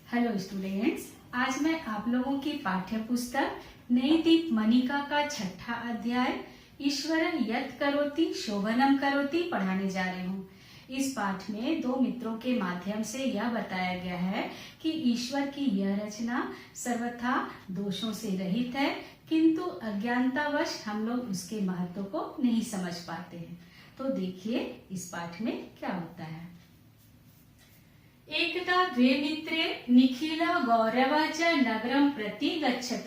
Hello students, आज मैं आप लोगों की पाठ्य पुस्तक नैतिक मनिका का छठा अध्याय ईश्वरं यत् करोति शोभनं करोति पढ़ाने जा रही हूँ। इस पाठ में दो मित्रों के माध्यम से यह बताया गया है कि ईश्वर की यह रचना सर्वथा दोषों से रहित है, किंतु अज्ञानतावश हम लोग उसके महत्व को नहीं समझ पाते हैं। तो देखिए इस पाठ में क्या होता है। एकदा द्वे मित्रे निखिल गौरव च नगरम प्रति गच्छत।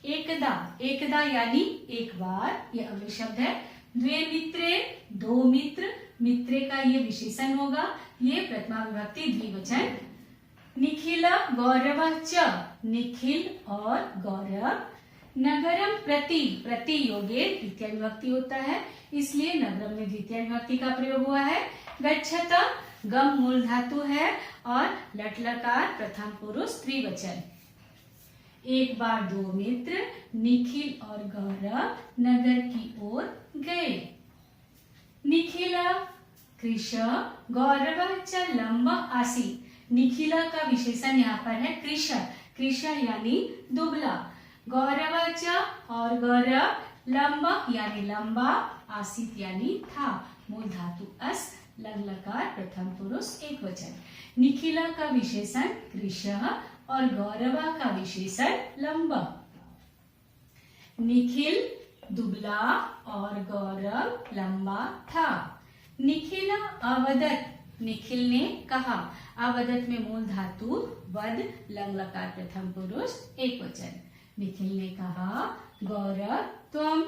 एकदा यानी एक बार, ये अव्यय शब्द है। द्वे मित्रे दो मित्र, मित्रे का ये विशेषण होगा, ये प्रथमा विभक्ति द्विवचन। निखिल गौरव च, निखिल और गौरव। नगरम प्रति योगे द्वितीय विभक्ति होता है, इसलिए नगरम में द्वितीय विभक्ति का प्रयोग हुआ है। गच्छत गम मूल धातु है और लट लकार प्रथम पुरुष द्विवचन। एक बार दो मित्र निखिल और गौरव नगर की ओर गए। निखिल कृश गौरव च लंब आसीत। निखिल का विशेषण यहाँ पर है कृश, कृश यानी दुबला। गौरव च और गौरव लंब यानी लंबा, आसीत यानी था, मूल धातु अस, लंग लकार प्रथम पुरुष एक वचन। निखिला का विशेषण कृश और गौरवा का विशेषण लंब। निखिल दुबला और गौरव लंबा था। निखिला अवदत, निखिल ने कहा। अवदत में मूल धातु वद, लंग लकार प्रथम पुरुष एक वचन। निखिल ने कहा, गौरव त्वम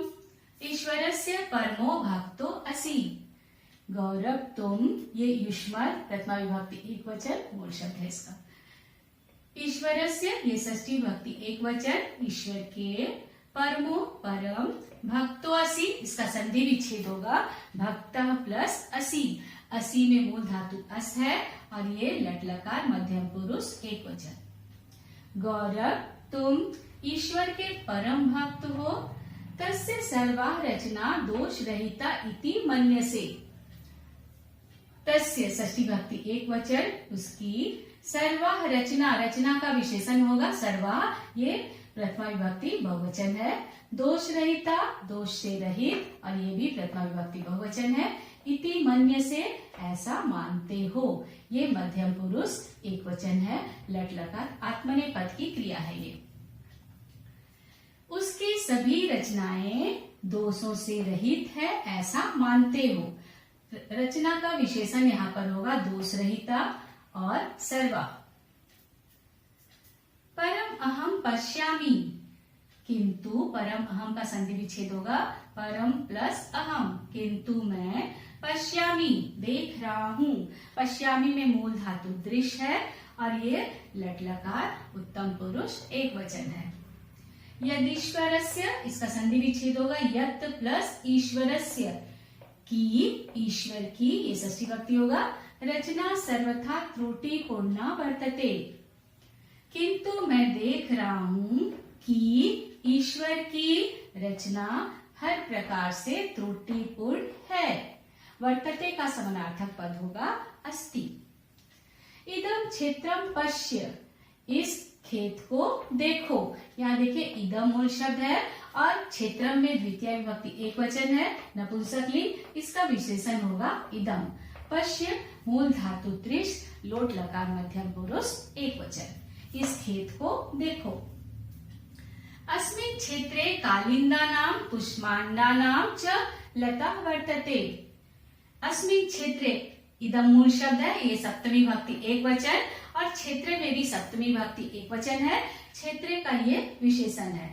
ईश्वरस्य परमो भक्तो असि। गौरव तुम, ये युष्मत् प्रथमा विभक्ति एक वचन, मूल शब्द है इसका। ईश्वरस्य ये षष्ठी विभक्ति एक वचन, ईश्वर के। परमो परम, भक्तो असि इसका संधि विच्छेद होगा, भक्त प्लस असि। असि में मूल धातु अस है और ये लट लकार मध्यम पुरुष एक वचन। गौरव तुम ईश्वर के परम भक्त हो, तस्य सर्वा रचना दोष रहिता इति मन्यसे। तस्य षष्ठी भक्ति एक वचन, उसकी। सर्वा रचना, रचना का विशेषण होगा सर्वा, ये प्रथमा विभक्ति बहुवचन है। दोष रहिता, दोष से रहित, और ये भी प्रथमा विभक्ति बहुवचन है। इति मन्य से ऐसा मानते हो, ये मध्यम पुरुष एक वचन है। लट लकार आत्मनेपद पद की क्रिया है ये। उसकी सभी रचनाएं दोषों से रहित है ऐसा मानते हो। रचना का विशेषण यहाँ पर होगा दोष रहिता और सर्वा। परम अहम पश्यामि, किंतु परम अहम का संधि विच्छेद होगा, परम प्लस अहम, किंतु मैं पश्यामि देख रहा हूं। पश्यामि में मूल धातु दृश्य है और ये लट लकार उत्तम पुरुष एक वचन है। यदीश्वरस्य इसका संधि विच्छेद होगा, यत् प्लस ईश्वरस्य, की ईश्वर की ये षष्ठी विभक्ति होगा। रचना सर्वथा त्रुटिपूर्ण वर्तते, किंतु मैं देख रहा हूं कि ईश्वर की रचना हर प्रकार से त्रुटिपूर्ण है। वर्तते का समानार्थक पद होगा अस्ति। इदम क्षेत्रम पश्य, इस खेत को देखो। यहाँ देखिए इदम मूल शब्द है और क्षेत्रम में द्वितीय विभक्ति एक वचन है, नपुंसक लिंग, इसका विशेषण होगा इदम। पश्य मूल धातु त्रिश, लोट लकार मध्यम पुरुष एक वचन। इस खेत को देखो। अस्मिन् क्षेत्रे कालिंदानां पुष्पांडानां च लता वर्तते। अस्मिन् क्षेत्रे, इदम मूल शब्द है, ये सप्तमी विभक्ति एक वचन, और क्षेत्र में भी सप्तमी विभक्ति एक वचन है। क्षेत्र का ये विशेषण है।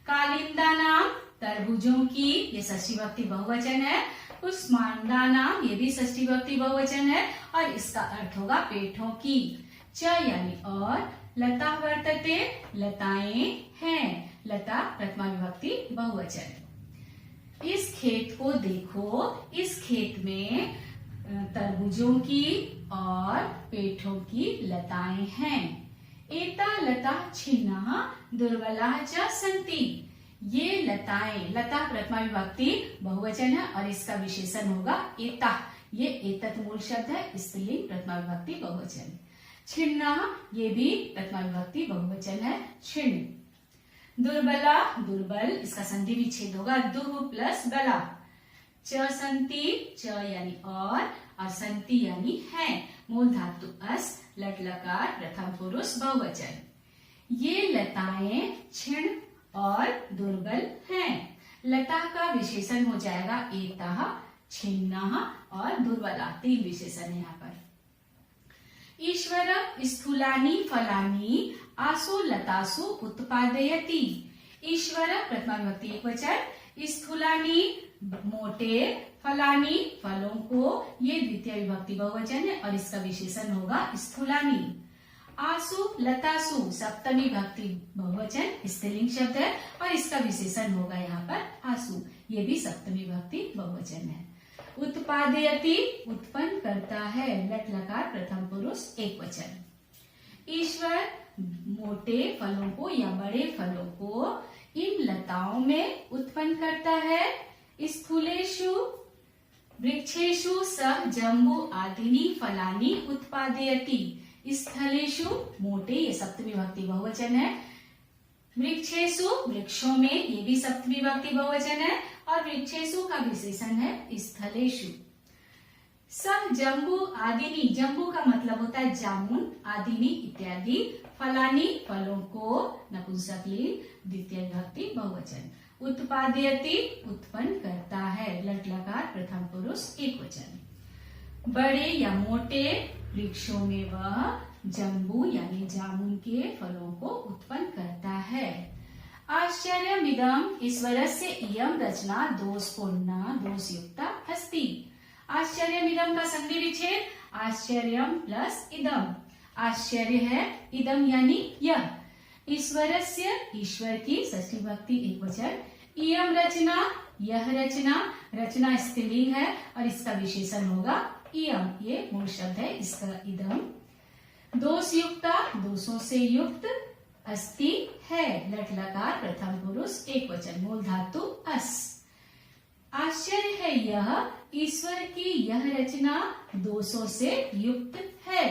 कालिंदा नाम तरबूजों की, ये षष्ठी विभक्ति बहुवचन है। पुष्पांडा नाम, ये भी षष्ठी विभक्ति बहुवचन है और इसका अर्थ होगा पेठों की। च यानी और, लता वर्तते लताएं हैं, लता प्रथमा विभक्ति बहुवचन। इस खेत को देखो, इस खेत में तरबूजों की और पेठों की लताएं हैं। एता लता छिन्ना दुर्बला च सन्ति। ये लताएं, लता प्रथमा विभक्ति बहुवचन है और इसका विशेषण होगा एता। ये एतत् मूल शब्द है, स्त्रीलिंग प्रथमा विभक्ति बहुवचन। छिन्ना, ये भी प्रथमा विभक्ति बहुवचन है, छिन्न। दुर्बला, दुर्बल, इसका संधि विच्छेद होगा दुह प्लस बला। च संति, च यानी और संति यानी है, मूल धातु अस, लट लकार प्रथम पुरुष बहुवचन। ये लताएं क्षीण और दुर्बल हैं। लता का विशेषण हो जाएगा एतः, छिन्नः और दुर्बला, 3 विशेषण यहाँ पर। ईश्वर स्थूलानि फलानि आसु लतासु उत्पादयति। ईश्वर प्रथमा विभक्ति एकवचन, स्थूलानि मोटे, फलानि फलों को, ये द्वितीय विभक्ति बहुवचन है और इसका विशेषण होगा स्थूलानि। आसु लतासु सप्तमी विभक्ति बहुवचन, स्त्रीलिंग शब्द है और इसका विशेषण होगा यहाँ पर आसु, ये भी सप्तमी विभक्ति बहुवचन है। उत्पादयति, उत्पन्न करता है, लट लकार प्रथम पुरुष एकवचन। ईश्वर मोटे फलों को या बड़े फलों को इन लताओं में उत्पन्न करता है। स्थूलेषु वृक्षेषु सह जम्बू आदिनी फलानि उत्पादयति। स्थलेषु मोटे, ये सप्तमी विभक्ति बहुवचन है। वृक्षेषु वृक्षों में, ये भी सप्तमी विभक्ति बहुवचन है और वृक्षेषु का विशेषण है स्थलेषु। सह जम्बू आदिनी, जम्बू का मतलब होता है जामुन, आदिनी इत्यादि, फलानी फलों को, नपुंसकलिंग द्वितीय विभक्ति बहुवचन। उत्पादयति उत्पन्न करता है, लट लकार प्रथम पुरुष एकवचन। बड़े या मोटे वृक्षों में वह जम्बू यानी जामुन के फलों को उत्पन्न करता है। आश्चर्यमिदं ईश्वरस्य इयं रचना दोषपूर्णा दोषयुक्ता अस्ति। आश्चर्यमिदं का संधि विच्छेद आश्चर्यम प्लस इदम। आश्चर्य है, इदम यानी यह। ईश्वरस्य, ईश्वर की, षष्ठी विभक्ति एकवचन। इयं रचना, यह रचना, रचना स्त्रीलिंग है और इसका विशेषण होगा इयं, ये मूल शब्द है इसका इदम। दोषयुक्ता, दोषों से युक्त, अस्ति है, लट लकार प्रथम पुरुष एकवचन, मूल धातु अस। आश्चर्य है यह, ईश्वर की यह रचना दोषों से युक्त है।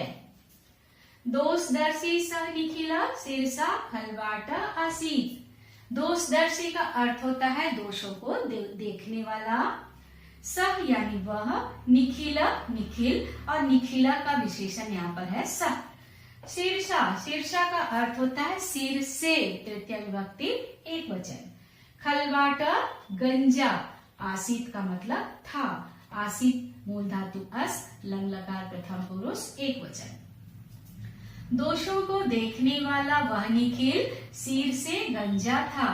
दोषदर्शी सह निखिला शीर्षा फलवाटा आसीत। दोषदर्शी का अर्थ होता है दोषों को देखने वाला। सह यानी वह, निखिला निखिल और निखिला का विशेषण यहाँ पर है सह। शीर्षा, शीर्षा का अर्थ होता है सिर से, तृतीय विभक्ति एकवचन। खलवाटा गंजा, आसीत का मतलब था, आसीत मूल धातु अस, लंग लकार प्रथम पुरुष एकवचन। दोषों को देखने वाला वह निखिल सिर से गंजा था।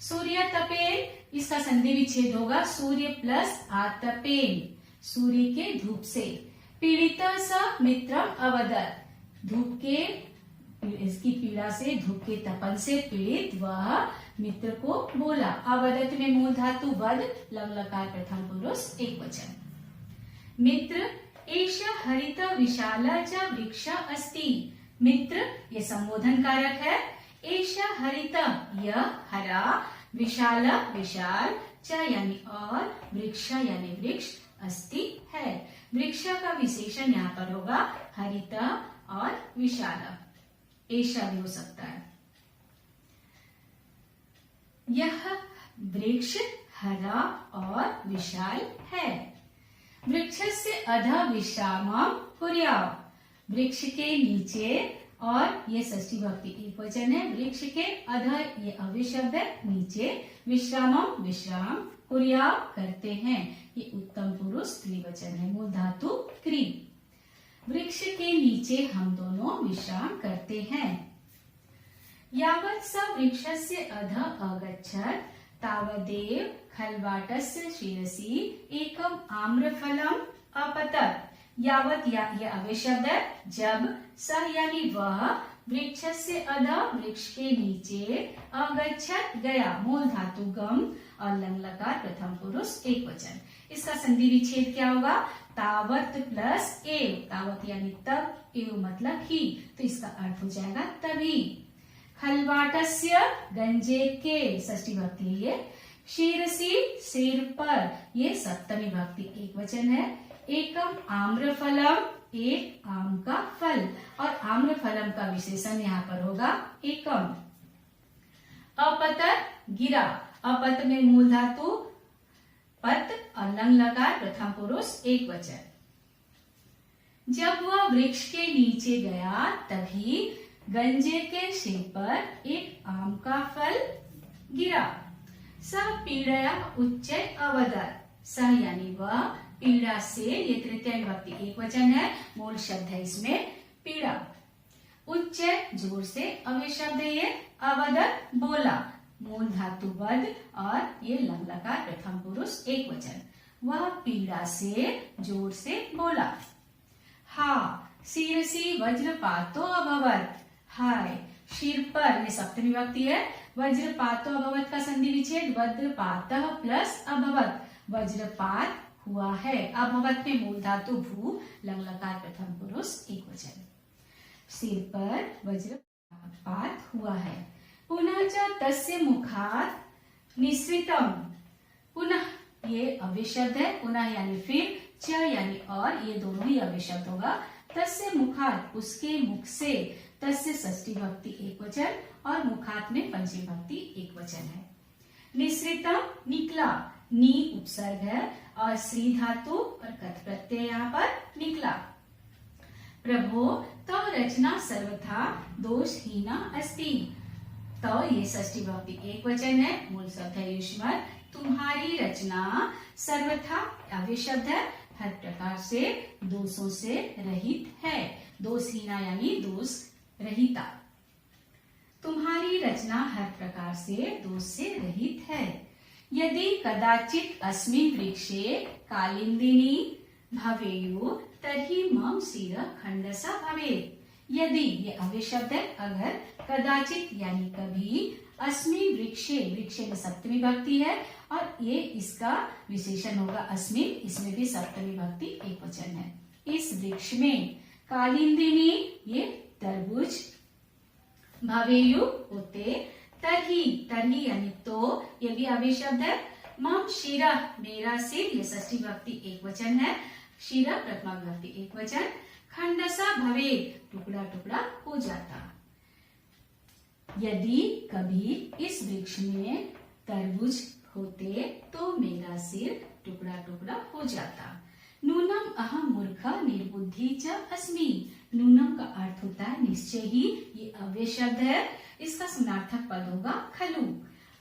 सूर्य तपेन, इसका संधि विच्छेद होगा सूर्य प्लस आतपेन, सूर्य के धूप से। पीड़िता स मित्रम अवदत, धूप के, इसकी पीड़ा से, धूप के तपन से पीड़ित वह मित्र को बोला। अवदत में मूल धातु वद, लंग लकार प्रथम पुरुष एकवचन। मित्र, एष हरित विशाल च वृक्ष अस्ति। मित्र ये संबोधन कारक है। एष हरित यह हरा, विशाल विशाल, च यानी और, वृक्ष यानी वृक्ष, अस्ति है। वृक्ष का विशेषण यहाँ पर होगा हरित और विशाल, ऐसा भी हो सकता है। यह वृक्ष हरा और विशाल है। वृक्ष से अध विश्रामं कुर्यात्, वृक्ष के नीचे, और ये षष्ठी विभक्ति एकवचन है। वृक्ष के अध ये अव्यय शब्द है, नीचे, विश्रामम विश्राम, कुर्यात् करते हैं, ये उत्तम पुरुष त्रिवचन है, मूल धातु क्री। वृक्ष के नीचे हम दोनों विश्राम करते हैं। यावत् स वृक्षस्य अध अगच्छत् तावदेव खलवाटस्य शिरसि एकम आम्रफलम अपतत्। यावत या ये अव्यय शब्द है। जब, स यानी वह, वृक्ष से अध वृक्ष के नीचे, अगच्छत् गया, मूल धातु गम और लंग लकार प्रथम पुरुष एकवचन। इसका संधि विच्छेद क्या होगा? तावत प्लस एव, तावत यानी तब, एव मतलब ही, तो इसका अर्थ हो जाएगा तभी। खलवाटस्य गंजे के, षष्ठी भक्ति है ये। शीरसी सिर पर, ये सप्तमी भक्ति एकवचन है। एकम आम्रफलम, एक आम का फल, और आम्र फलम का विशेषण यहाँ पर होगा एकम। अपतर गिरा, अपत में मूल धातु पत और लंग लकार प्रथम पुरुष एक वचन। जब वह वृक्ष के नीचे गया तभी गंजे के सिर पर एक आम का फल गिरा। स पीड़या उच्चय अवदत्, स यानी वह, पीड़ा से, ये तृतीय विभक्ति एक वचन है, मूल शब्द है इसमें पीड़ा। उच्च जोर से, अव्यय शब्द है ये, अवदत् बोला, मूल धातु वद और ये लंग लकार प्रथम पुरुष एक वचन। वह पीड़ा से जोर से बोला। हा शिरसी वज्रपातो अभवत्, हाय सिर पर, ये सप्तमी विभक्ति है, वज्रपातो अभवत् का संधि विच्छेद वज्रपातः प्लस अभवत्, वज्रपात हुआ है। अभवत् में मूल धातु भू, लंग लकार प्रथम पुरुष एक वचन। सिर पर वज्रपात हुआ है। पुनः च तस्य मुखात् निःसृतम्, पुनः ये अव्यय शब्द है, पुनः यानी फिर, च यानी और, ये दोनों ही अव्यय शब्द होगा। तस्य मुखात् उसके मुख से, तस्य षष्ठी विभक्ति एक वचन और मुखात् में पंचमी विभक्ति एक वचन है। निःसृतम् निकला, नी उपसर्ग है और श्री धातु और कथ प्रत्यय यहाँ पर निकला। प्रभो तव रचना सर्वथा दोषहीना अस्ति, तो ये षष्ठी विभक्ति एक वचन है, मूल शब्द है युष्मत्। तुम्हारी रचना सर्वथा अव्यय शब्द है, हर प्रकार से दोषों से रहित है। दोषहीना यानी दोष रहिता। तुम्हारी रचना हर प्रकार से दोष से रहित है। यदि कदाचित अस्मिन् वृक्षे कालिंदिनी भवेयु तर्हि मम शिरः खण्डसा भवेत्। यदि, ये अव्यय शब्द है, अगर, कदाचित यानी कभी, अस्मिन् वृक्षे, वृक्षे में सप्तमी विभक्ति है और ये इसका विशेषण होगा अस्मिन्, इसमें भी सप्तमी विभक्ति एक वचन है। इस वृक्ष में कालिंदिनी, ये तरबूज, भवेयु होते, तरही, तरही यानी तो, ये भी अव्यय शब्द है। मम शिरः मेरा सिर, ये षष्ठी विभक्ति एक वचन है, शिरः प्रथमा विभक्ति एक वचन। खंडसा भवेत् टुकड़ा टुकड़ा हो जाता। यदि कभी इस वृक्ष में तरबूज होते तो मेरा सिर टुकड़ा टुकड़ा हो जाता। नूनम अहम मूर्ख निर्बुद्धि च अस्मि, नूनम का अर्थ होता है निश्चय ही, ये अव्यय शब्द है, इसका समानार्थक पद होगा खलु।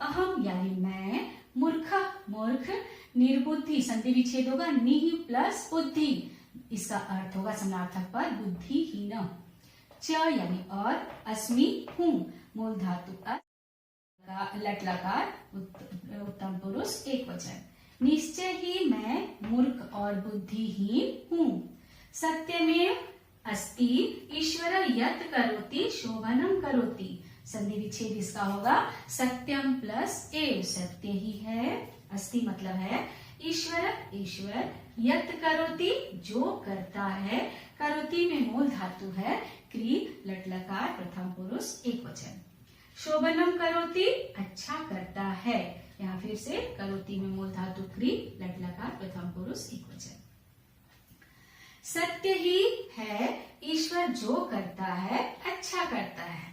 अहम यानी मैं, मूर्ख मूर्ख, निर्बुद्धि संधि विच्छेद होगा निहि प्लस बुद्धि, इसका अर्थ होगा समानार्थक पद बुद्धिहीन। च यानी और, अस्मि हूँ, मूल धातु लट लकार उत्तम पुरुष एक वचन। निश्चय ही मैं मूर्ख और बुद्धिहीन हूँ। सत्यमेव अस्ति ईश्वर यत् करोति शोभनम करोति, संधि विच्छेद इसका होगा सत्यम प्लस एव, सत्य ही है, अस्ति मतलब है ईश्वर, ईश्वर, यत् करोति जो करता है, करोति में मूल धातु है क्री, लट लकार प्रथम पुरुष एक वचन। शोभनम करोति अच्छा करता है, यहाँ फिर से करोति में मूल धातु क्री, लट लकार प्रथम पुरुष एक वचन। सत्य ही है ईश्वर जो करता है अच्छा करता है।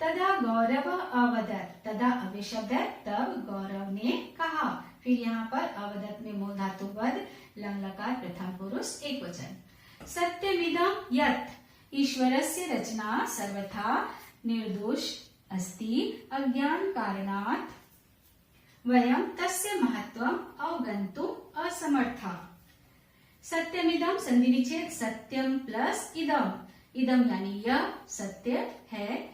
तदा गौरव अवदत्, तदा अव्यय शब्द है, तब गौरव ने कहा, फिर यहाँ पर अवदत् में मूल धातु वद, लंग लकार प्रथम पुरुष एक वचन। सत्यमिदं यत् ईश्वरस्य रचना सर्वथा निर्दोष अस्ति, अज्ञान कारणात् वयं तस्य महत्वम् अवगन्तुम् असमर्था। सत्यमिदं संधि विच्छेद सत्यम प्लस इदम, इदम यानी यह सत्य है,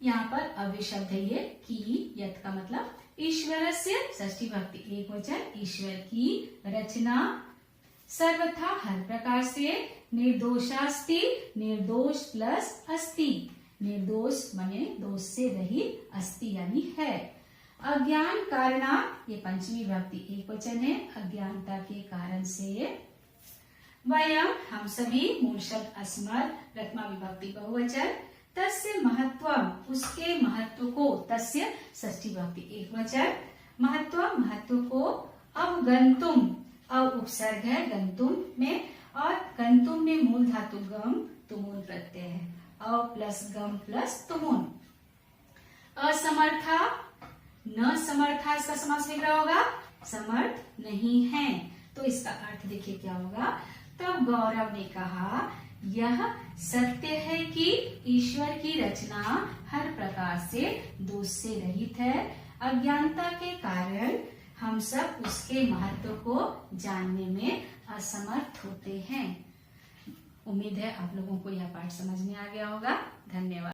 यहाँ पर अव्यय शब्द है ये की, यत् का मतलब ईश्वरस्य षष्ठी विभक्ति एक वचन, ईश्वर की रचना सर्वथा हर प्रकार से, निर्दोषास्ति, निर्दोष प्लस अस्ति, निर्दोष माने दोष से रहित, अस्ति यानी है। अज्ञान कारणात्, ये पंचमी विभक्ति एक वचन है, अज्ञानता के कारण से। वयम हम सभी, मूल शब्द अस्मत्, प्रथमा विभक्ति बहुवचन। तस्य महत्वम उसके महत्व को, तस्य षष्ठी विभक्ति एक वचन, महत्व महत्व को, अवगंतुम, अव उपसर्ग है गंतुम में, और कंतुम में मूल धातु गम तुमुन प्रत्यय है। अ प्लस गम प्लस तुमुन। असमर्था, न समर्था, इसका समास लिख रहा होगा समर्थ नहीं है, तो इसका अर्थ देखिए क्या होगा। तब गौरव ने कहा, यह सत्य है कि ईश्वर की रचना हर प्रकार से दोष से रहित है। अज्ञानता के कारण हम सब उसके महत्व को जानने में असमर्थ होते हैं। उम्मीद है आप लोगों को यह पाठ समझ में आ गया होगा। धन्यवाद।